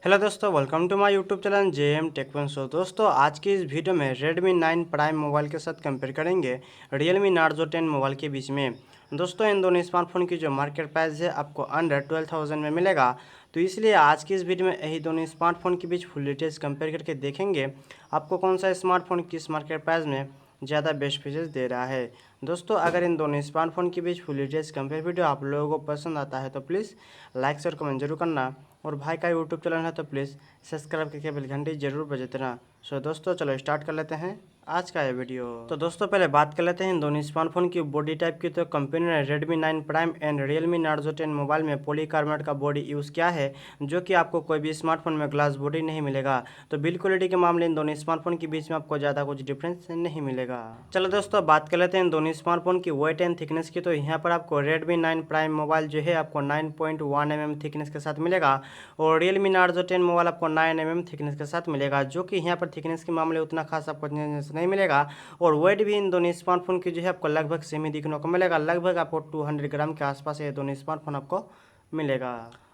Hello दोस्तों, welcome to my YouTube channel JM tech one show. दोस्तों आज की इस वीडियो में Redmi 9 प्राइम मोबाइल के साथ कंपेयर करेंगे Realme Narzo 10 मोबाइल के बीच में। दोस्तों इन दोनों स्मार्टफोन की जो मार्केट प्राइस है आपको अंडर 12,000 में मिलेगा, तो इसलिए आज की इस वीडियो में यही दोनों स्मार्टफोन के बीच फुल डिटेल्स कंपेयर करके देखेंगे आपको कौन सा स्मार्टफोन किस मार्केट प्राइस में ज़्यादा बेस्ट फीचर्स दे रहा है। दोस्तों अगर इन दोनों स्मार्टफोन के बीच फुल डिटेल्स कंपेयर वीडियो आप लोगों को पसंद आता है तो प्लीज़ लाइक शेयर कमेंट जरूर करना, और भाई का यूट्यूब चैनल है तो प्लीज़ सब्सक्राइब करके बेल घंटी जरूर बजा देना। सो दोस्तों चलो स्टार्ट कर लेते हैं आज का ये वीडियो। तो दोस्तों पहले बात कर लेते हैं इन दोनों स्मार्टफोन की बॉडी टाइप की। तो कंपनी ने Redmi 9 prime and Realme Narzo 10 mobile में पॉलीकार्बोनेट का बॉडी यूज़ किया है, जो कि आपको कोई भी स्मार्टफोन में ग्लास बॉडी नहीं मिलेगा। तो बिल्ड क्वालिटी के मामले इन दोनों स्मार्टफोन के बीच में आपको ज़्यादा कुछ डिफरेंस नहीं मिलेगा। चलो दोस्तों बात कर लेते हैं इन दोनों स्मार्टफोन की वेट एंड थिकनेस की। तो यहाँ पर आपको Redmi 9 प्राइम मोबाइल जो है आपको 9.1 mm थिकनेस के साथ मिलेगा, और Realme Narzo 10 मोबाइल आपको 9 mm थिकनेस के साथ मिलेगा, जो कि यहाँ पर थिकनेस के मामले उतना खास आपको नहीं मिलेगा। और वेट भी इन दोनों स्मार्टफोन की जो है आपको लगभग सेम ही देखने को मिलेगा, लगभग आपको 200 ग्राम के आसपास ये दोनों स्मार्टफोन आपको मिलेगा।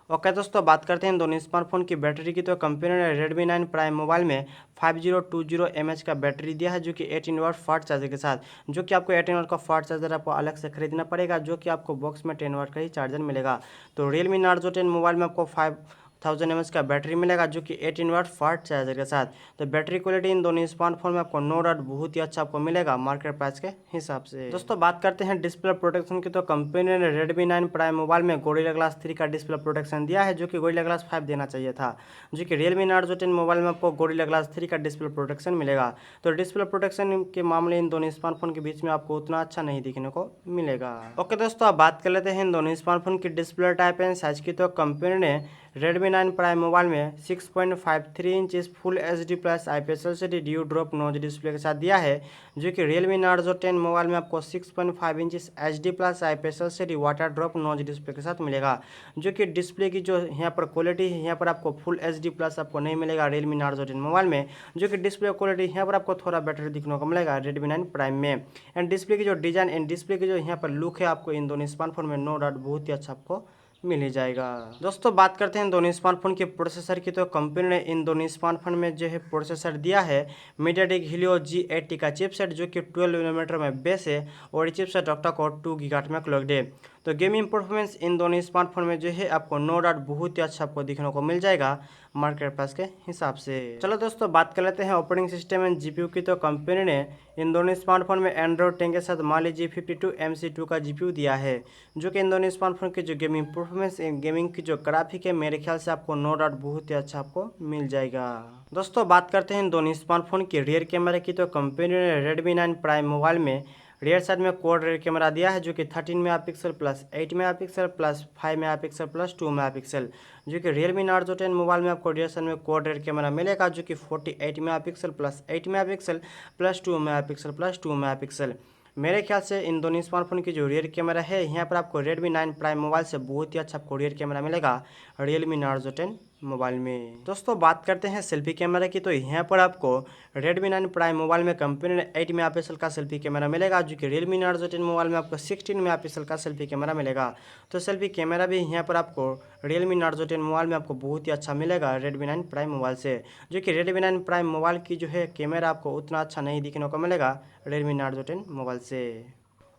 ओके दोस्तों बात करते हैं इन दोनों स्मार्टफोन की बैटरी की। तो कंपनी ने Redmi 9 प्राइम मोबाइल में 5020 mAh का बैटरी दिया है, जो कि 18 वाट फास्ट चार्जर के साथ, जो कि आपको 18 वाट का फास्ट चार्जर आपको अलग से खरीदना पड़ेगा, जो कि आपको बॉक्स में 10 वाट का ही चार्जर मिलेगा। तो Realme Narzo 10 मोबाइल में आपको 5000 mAh का बैटरी मिलेगा, जो कि 18 वाट फास्ट चार्जर के साथ। तो बैटरी क्वालिटी इन दोनों स्मार्टफोन में आपको नो डाउट बहुत ही अच्छा आपको मिलेगा मार्केट प्राइस के हिसाब से। दोस्तों बात करते हैं डिस्प्ले प्रोटेक्शन की। तो कंपनी ने Redmi 9 प्राइम मोबाइल में गोरिल्ला ग्लास 3 का डिस्प्ले प्रोटेक्शन दिया है, जो कि गोरिल्ला ग्लास 5 देना चाहिए था, जो कि Realme Narzo 10 मोबाइल में आपको गोरिल्ला ग्लास 3 का डिस्प्ले प्रोटेक्शन मिलेगा। तो डिस्प्ले प्रोटेक्शन के मामले इन दोनों स्मार्टफोन के बीच में आपको उतना अच्छा नहीं दिखने को मिलेगा। ओके दोस्तों अब बात कर लेते हैं इन दोनों स्मार्टफोन की डिस्प्ले टाइप एंड साइज की। तो कंपनी ने Redmi 9 प्राइम मोबाइल में 6.53 inch full HD plus IPS LCD dew drop notch display के साथ दिया है, जो कि Realme Narzo 10 मोबाइल में आपको 6.5 inch HD plus IPS LCD water drop notch display के साथ मिलेगा, जो कि डिस्प्ले की जो यहाँ पर क्वालिटी है यहाँ पर आपको फुल HD प्लस आपको नहीं मिलेगा Realme Narzo 10 मोबाइल में, जो कि डिस्प्ले क्वालिटी यहाँ पर आपको थोड़ा बेटर दिखने को मिलेगा Redmi 9 प्राइम में। एंड डिस्प्ले की जो डिजाइन एंड डिस्प्ले की जो यहाँ पर लुक है आपको इन दोनों स्मार्टफोन में नो डाउट बहुत ही अच्छा आपको मिल ही जाएगा। दोस्तों बात करते हैं दोनों स्मार्टफोन के प्रोसेसर की। तो कंपनी ने इन दोनों स्मार्टफोन में जो है प्रोसेसर दिया है MediaTek Helio G80 का चिपसेट, जो कि 12 नैनोमीटर में बेस है, और ये चिपसेट ऑक्टा कोर 2 गीगाहर्ट्ज में क्लॉक्ड है। तो गेमिंग परफॉर्मेंस इन दोनों स्मार्टफोन में जो है आपको नो डाउट बहुत ही अच्छा आपको देखने को मिल जाएगा मार्केट प्राइस के हिसाब से। चलो दोस्तों बात कर लेते हैं ऑपरेटिंग सिस्टम एंड जीपीयू की। तो कंपनी ने इन दोनों स्मार्टफोन में Android 10 के साथ Mali-G52 MC2 का जीपीयू दिया है, जो कि इन दोनों स्मार्टफोन की जो गेमिंग परफॉर्मेंस गेमिंग की जो ग्राफिक है मेरे ख्याल से आपको नो डाउट बहुत ही अच्छा आपको मिल जाएगा। दोस्तों बात करते हैं इन दोनों स्मार्टफोन की रियर कैमरा की। तो कंपनी ने Redmi 9 प्राइम मोबाइल में रियर साइड में क्वाड रियर कैमरा दिया है, जो कि 13 megapixel plus 8 megapixel plus 5 megapixel plus 2 megapixel, जो कि Realme Narzo 10 मोबाइल में आपको रियर साइड में क्वाड रियर कैमरा मिलेगा, जो कि 48 megapixel plus 8 megapixel plus 2 megapixel plus 2 megapixel. मेरे ख्याल से इन दोनों स्मार्टफोन की जो रियर कैमरा है यहाँ पर आपको Redmi 9 प्राइम मोबाइल से बहुत ही अच्छा आपको रियर कैमरा मिलेगा Realme Narzo 10 मोबाइल में। दोस्तों बात करते हैं सेल्फी कैमरा की। तो यहाँ पर आपको Redmi 9 प्राइम मोबाइल में कंपनी ने 8 मेगापिक्सल का सेल्फी कैमरा मिलेगा, जो कि Realme Narzo 10 मोबाइल में आपको 16 मेगापिक्सल का सेल्फी कैमरा मिलेगा। तो सेल्फी कैमरा भी यहाँ पर आपको Realme Narzo 10 मोबाइल में आपको बहुत ही अच्छा मिलेगा Redmi 9 प्राइम मोबाइल से, जो कि Redmi 9 प्राइम मोबाइल की जो है कैमरा आपको उतना अच्छा नहीं दिखने को मिलेगा Redmi Narzo 10 मोबाइल से।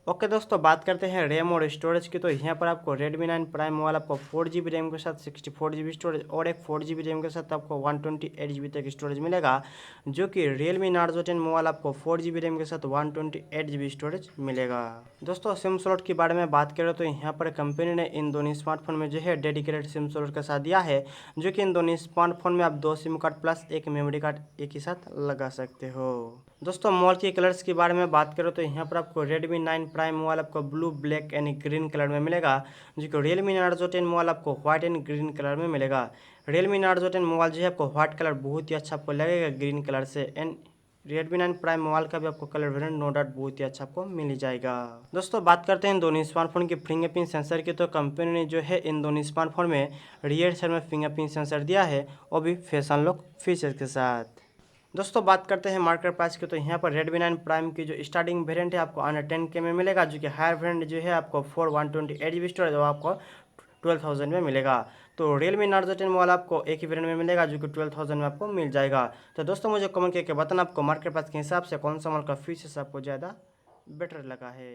ओके दोस्तों बात करते हैं रैम और स्टोरेज की। तो यहाँ पर आपको Redmi 9 प्राइम मोबाइल आपको 4GB रैम के साथ 64GB स्टोरेज और एक 4GB रैम के साथ आपको 128GB तक स्टोरेज मिलेगा, जो कि Realme Narzo 10 मोबाइल आपको 4GB रैम के साथ 128GB स्टोरेज मिलेगा। दोस्तों सिम स्लॉट के बारे में बात करें तो यहाँ पर कंपनी ने इन दोनों स्मार्टफोन में जो है डेडिकेटेड सिम स्लॉट के साथ दिया है, जो कि इन दोनों स्मार्टफोन में आप 2 सिम कार्ड प्लस एक मेमोरी कार्ड एक ही साथ लगा सकते हो। दोस्तों मोबाइल के कलर्स के बारे में बात करो तो यहाँ पर आपको Redmi 9 प्राइम मोबाइल आपको ब्लू ब्लैक यानी ग्रीन कलर में मिलेगा, जो कि Realme Narzo 10 मोबाइल आपको व्हाइट एंड ग्रीन कलर में मिलेगा। Realme Narzo 10 मोबाइल जो है आपको व्हाइट कलर बहुत ही अच्छा आपको लगेगा ग्रीन कलर से, एंड Redmi 9 प्राइम मोबाइल का भी आपको कलर वेरिएंट नो डाउट बहुत ही अच्छा आपको मिल ही जाएगा। दोस्तों बात करते हैं इन दोनों स्मार्टफोन के फिंगरप्रिंट सेंसर की। तो कंपनी ने जो है इन दोनों स्मार्टफोन में रियर साइड में फिंगरप्रिंट सेंसर दिया है, वो भी फेस अनलॉक फीचर के साथ। दोस्तों बात करते हैं मार्केट प्राइस की। तो यहाँ पर Redmi 9 प्राइम की जो स्टार्टिंग वेरिएंट है आपको अंडर 10K में मिलेगा, जो कि हायर वेरिएंट जो है आपको 128GB स्टोरेज और आपको 12,000 में मिलेगा। तो Realme Narzo 10 मोबाइल आपको एक ही वेरिएंट में मिलेगा जो कि 12,000 में आपको मिल जाएगा। तो दोस्तों मुझे कमेंट करके बताना आपको मार्केट प्राइस के हिसाब से कौन सा मोबाइल का फीचर्स आपको ज़्यादा बेटर लगा है।